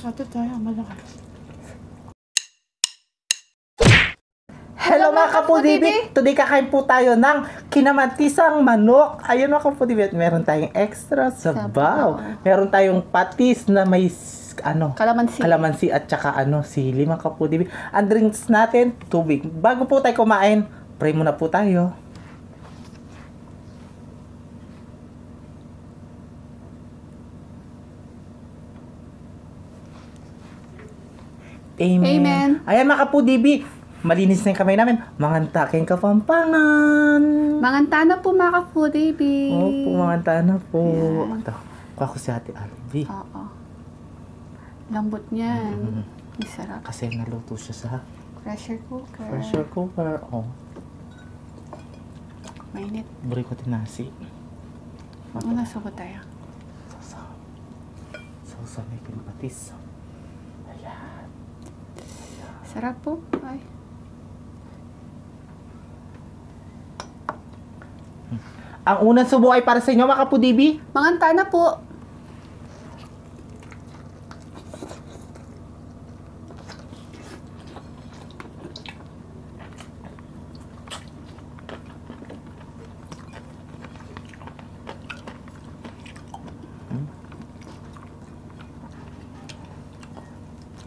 Sato tayo, malakas. Hello mga kapudibi! Today kakain po tayo ng kinamatisang manok. Ayun mga kapudibi, at meron tayong extra sabaw. Meron tayong patis na may kalamansi at saka sili mga kapudibi. Ang drinks natin, tubig. Bago po tayo kumain, pray muna po tayo. Amen. Amen. Ayan mga kapudibi, malinis na yung kamay namin. Mangantaking Kapampangan. Mangantana po mga ka-foodie. Opo, mangantana po. Yan. Ito, kuha ko si Ate Alvi. Oo. Lambot niyan. Masarap. Kasi naluto siya sa Pressure cooker. pressure cooker. Oh, Mainit. buri ko tinasi. Una sugot tayo. Sausa may pinapatis. Ayan. Sarap po. Ay. Ang unang subo ay para sa inyo mga kapudibi. Mangantana po.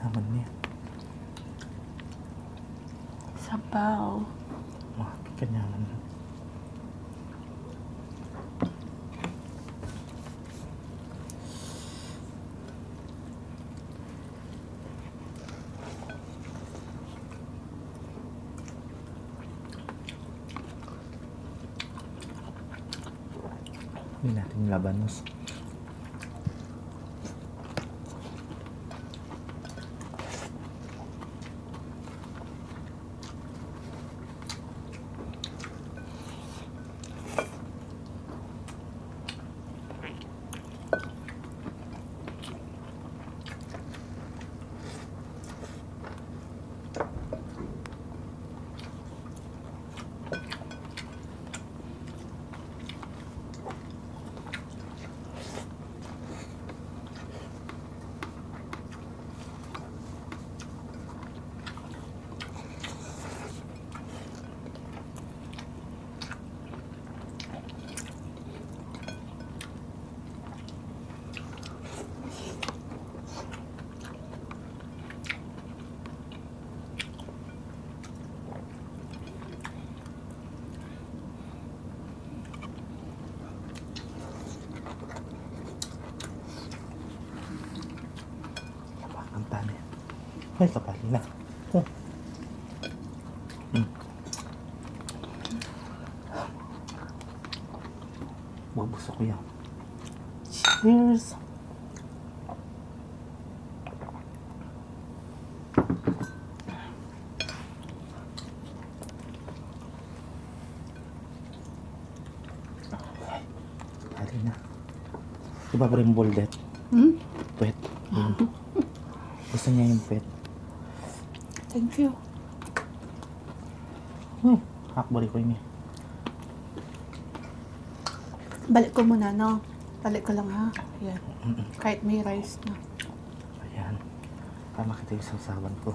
Naman niya. Sabaw. Mga kanyaman. Hindi natin labanos. Ang tani. Ay, kapali na. Oh. Bubusok ko yan. Cheers! Kapali na. Diba ba rin bullet? Pwet. Gusto niya yung pet. Thank you. Hakbari ko yun eh. Balik ko muna, no? Balik ko lang, ha? Yan. Kahit may rice na. Ayan. Para makita yung sasawan ko.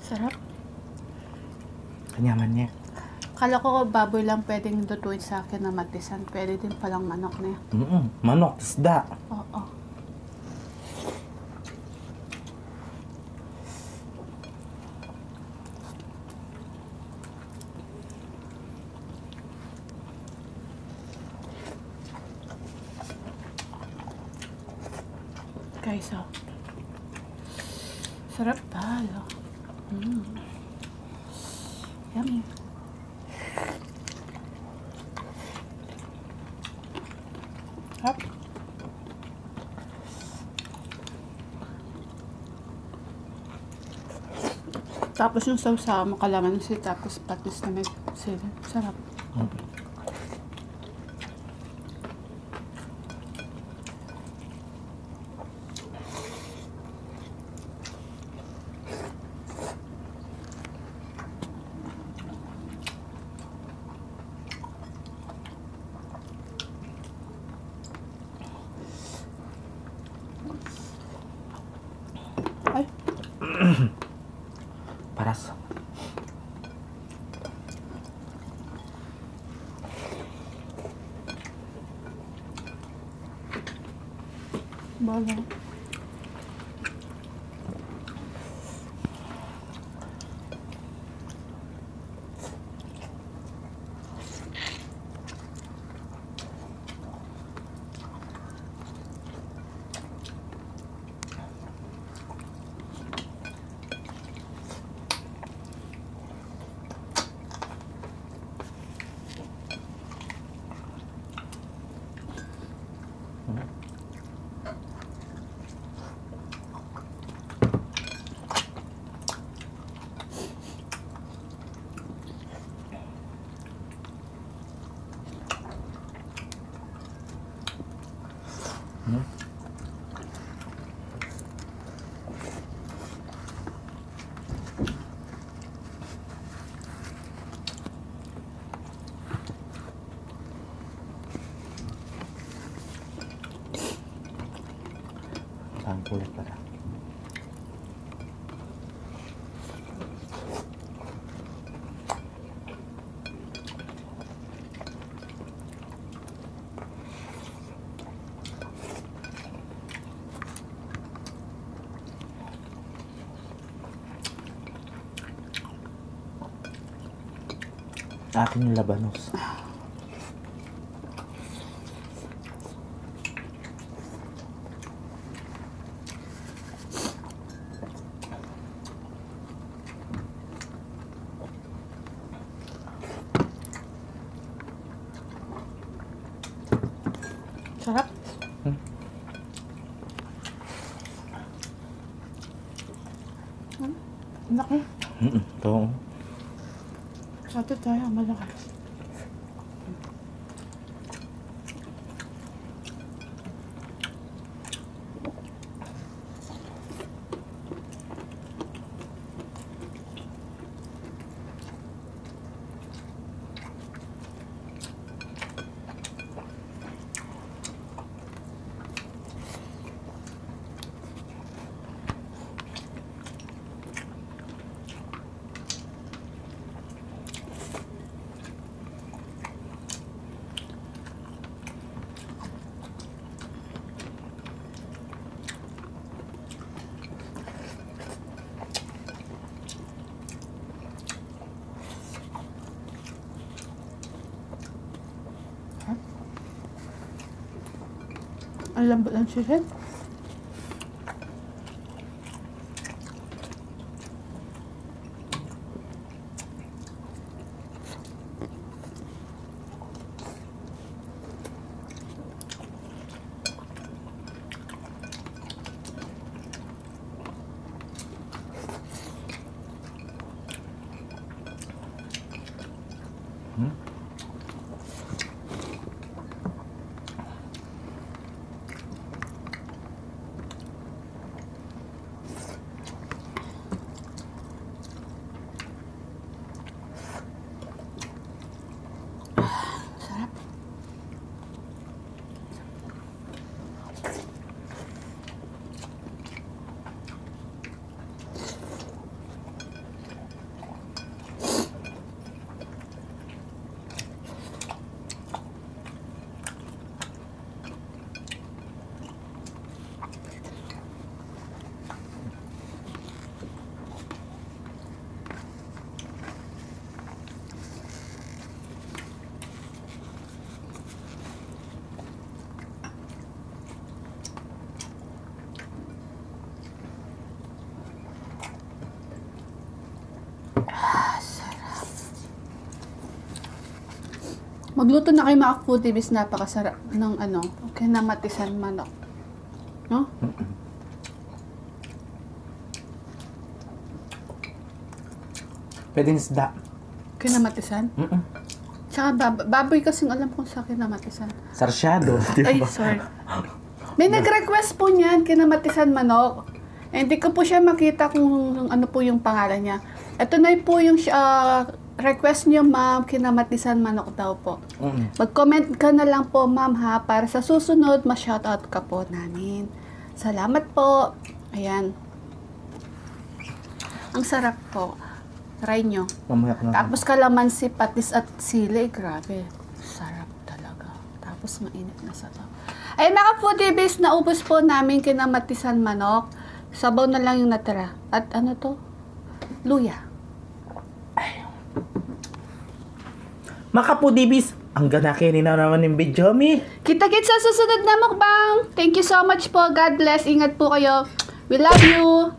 Sarap. Kanyaman niya. Kala ko baboy lang pwedeng lutuin sa akin na matisan. Pwede din palang manok na yan. Manok, isda. Oo. Guys, oh. Sarap pala. Yummy. Sarap. Tapos yung sausa mo kalamansi, tapos patis na may sili. Sarap. Bala. Ang kulit pala. Akin yung labanos. Sarap. Laki. Oo. Sabi tayo, malaki. Ang lambot ng chicken. Magluto na kayo mga foodies, napakasarap ng ano, kinamatisan manok. No? Pwedeng isda. Kinamatisan? Tsaka baboy kasing alam kong sa kinamatisan. Sarsyado, di Ay, ba? sorry. May nag-request po niyan, kinamatisan manok. Eh, hindi ko po siya makita kung ano po yung pangalan niya. Ito na po yung request niyo, ma'am, kinamatisan manok daw po. Mag-comment ka na lang po, ma'am, ha, para sa susunod, ma-shoutout ka po namin. Salamat po. Ayan. Ang sarap po. Try nyo. Tapos kalamansi, patis at sili. Grabe. Sarap talaga. Tapos mainit na sabaw. Ay, mga foodies, naubos po namin kinamatisan manok. Sabaw na lang yung natira. At ano to? Luya. Mga foodies, ang ganakin na naman yung video, mi. Kita-kits sa susunod na mukbang. Thank you so much po. God bless. Ingat po kayo. We love you.